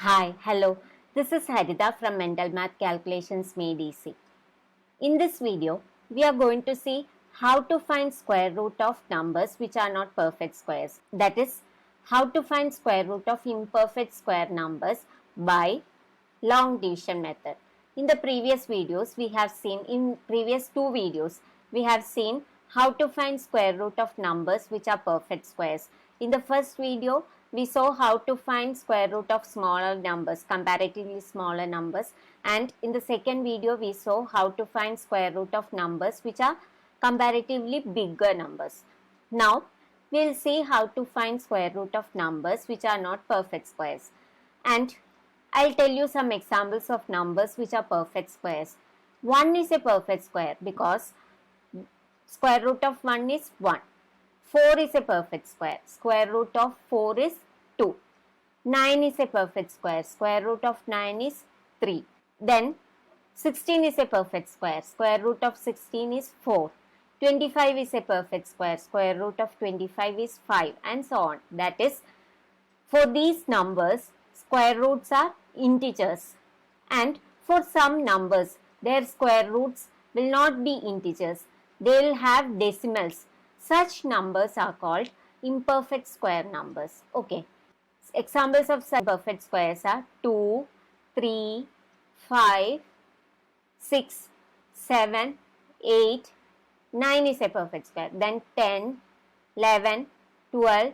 Hi, hello. This is Harita from Mental Math Calculations Made Easy. In this video, we are going to see how to find square root of numbers which are not perfect squares. That is, how to find square root of imperfect square numbers by long division method. In the previous videos, in previous two videos, we have seen how to find square root of numbers which are perfect squares. In the first video, we saw how to find square root of smaller numbers, comparatively smaller numbers, and in the second video, we saw how to find square root of numbers which are comparatively bigger numbers. Now, we'll see how to find square root of numbers which are not perfect squares. And I'll tell you some examples of numbers which are perfect squares. 1 is a perfect square because square root of 1 is 1. 4 is a perfect square. Square root of 4 is 2. 9 is a perfect square. Square root of 9 is 3. Then 16 is a perfect square. Square root of 16 is 4. 25 is a perfect square. Square root of 25 is 5, and so on. That is, for these numbers, square roots are integers, and for some numbers, their square roots will not be integers. They will have decimals. Such numbers are called imperfect square numbers. Okay. Examples of such perfect squares are 2, 3, 5, 6, 7, 8, 9 is a perfect square. Then 10, 11, 12,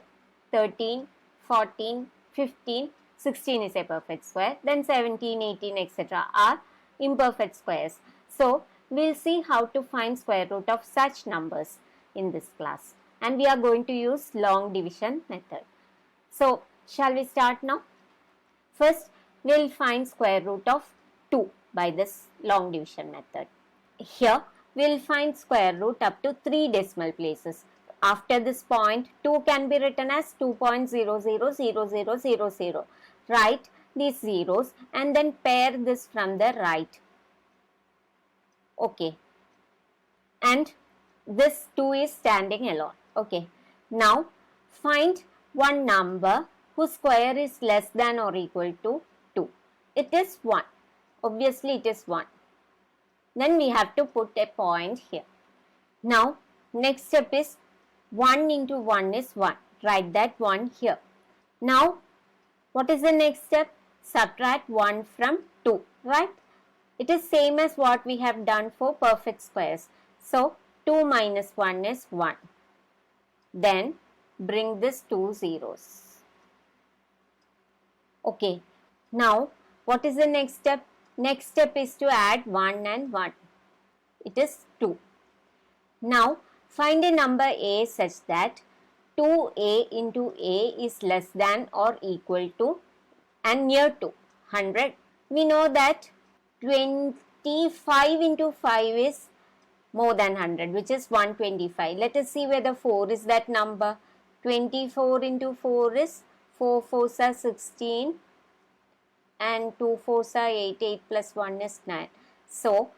13, 14, 15, 16 is a perfect square. Then 17, 18, etc. are imperfect squares. So, we'll see how to find square root of such numbers in this class. And we are going to use long division method. So, shall we start now? First, we'll find square root of 2 by this long division method. Here, we'll find square root up to 3 decimal places. After this point, 2 can be written as 2.000000. Write these zeros and then pair this from the right. Okay. And this 2 is standing alone. Okay. Now, find one number whose square is less than or equal to 2. It is 1. Obviously, it is 1. Then we have to put a point here. Now, next step is 1 into 1 is 1. Write that 1 here. Now, what is the next step? Subtract 1 from 2, right? It is same as what we have done for perfect squares. So, 2 minus 1 is 1. Then, bring this 2 zeros. Okay. Now, what is the next step? Next step is to add 1 and 1. It is 2. Now, find a number a such that 2a into a is less than or equal to and near to 100. We know that 25 into 5 is more than 100, which is 125. Let us see whether 4 is that number. 24 into 4 is 4 4s are 16 and 2 4s are 8. 8 plus 1 is 9. So,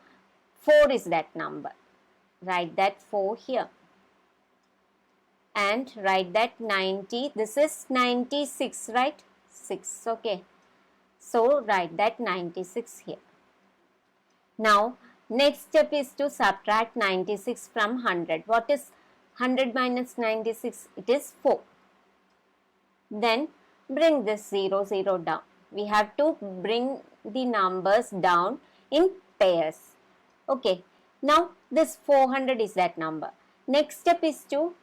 4 is that number. Write that 4 here. And write that 90. This is 96, right? 6, okay. So, write that 96 here. Now, next step is to subtract 96 from 100. What is 100 minus 96? It is 4. Then, bring this 0, 0 down. We have to bring the numbers down in pairs. Okay. Now, this 400 is that number. Next step is to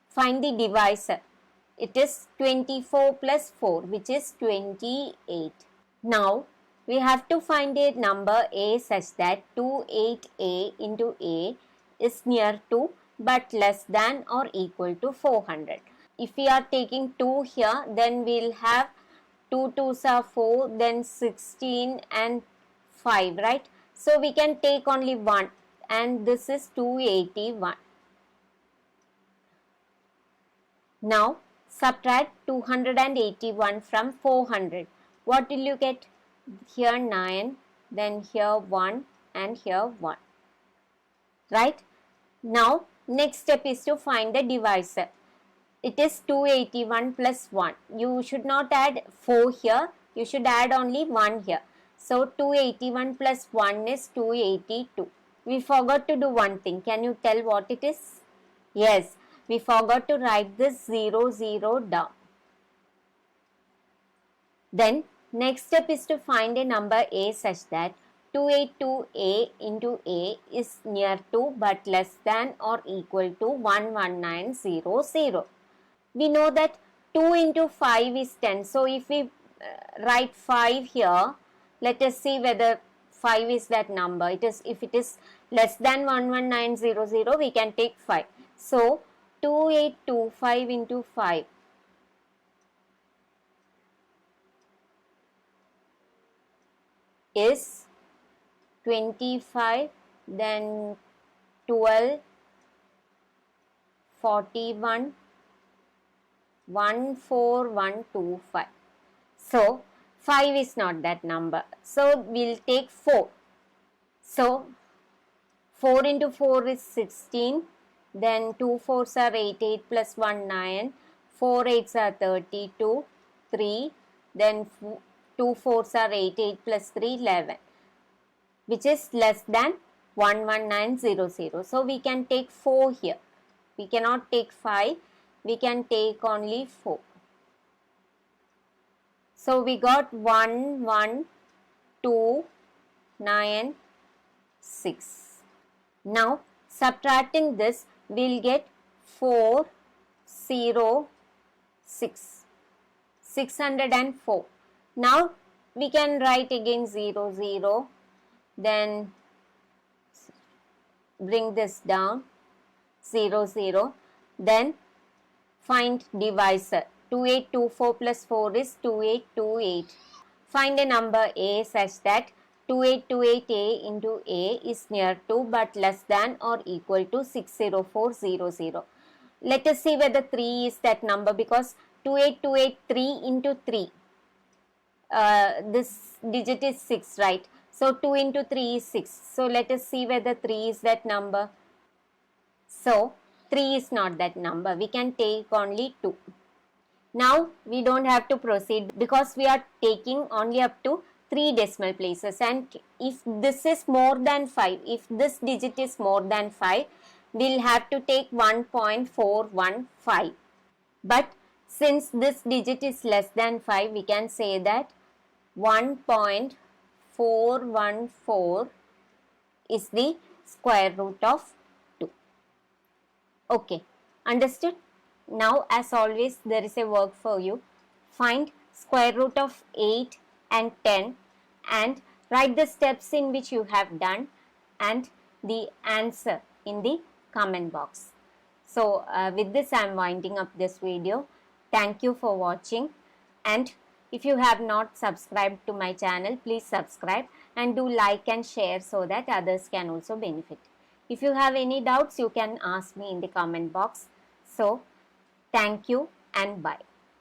find the divisor. It is 24 plus 4, which is 28. Now, we have to find a number a such that 28a into a is near to but less than or equal to 400. If we are taking 2 here, then we will have 2 2s are 4, then 16 and 5, right? So, we can take only 1. And this is 281. Now, subtract 281 from 400. What will you get? Here 9, then here 1 and here 1. Right? Now, next step is to find the divisor. It is 281 plus 1. You should not add 4 here. You should add only 1 here. So 281 plus 1 is 282. We forgot to do one thing. Can you tell what it is? Yes, we forgot to write this 00 down. Then next step is to find a number a such that 282a into a is near to but less than or equal to 11900. We know that 2 into 5 is 10. So if we write 5 here, let us see whether 5 is that number. If it is less than 11900, we can take 5. So 2825 into 5 is 25, then 12, 41, 14125. So 5 is not that number. So we'll take 4. So 4 into 4 is 16. Then 2 4s are 8, 8 plus 1 9, 4 8s are 32, 3, then 2 4s are 8, 8 plus 3 11, which is less than 11900. So we can take 4 here. We cannot take 5, we can take only 4. So we got 1 1 2 9 6. Now subtracting this, we'll get 4 0 6, 604. Now we can write again 0 0, then bring this down 0 0, then find divisor. 2824 plus 4 is 2828. Find a number a such that 2828a into a is near to but less than or equal to 60400. Let us see whether 3 is that number, because 28283 into 3, this digit is 6, right? So 2 into 3 is 6. So let us see whether 3 is that number. So 3 is not that number. We can take only 2. Now we don't have to proceed because we are taking only up to 3 decimal places, and if this is more than 5, if this digit is more than 5, we'll have to take 1.415. But since this digit is less than 5, we can say that 1.414 is the square root of 2. Okay, understood? Now as always, there is a work for you. Find square root of 8 and 10 and write the steps in which you have done and the answer in the comment box. So with this I am winding up this video. Thank you for watching, and if you have not subscribed to my channel, please subscribe and do like and share so that others can also benefit. If you have any doubts, you can ask me in the comment box. So thank you and bye.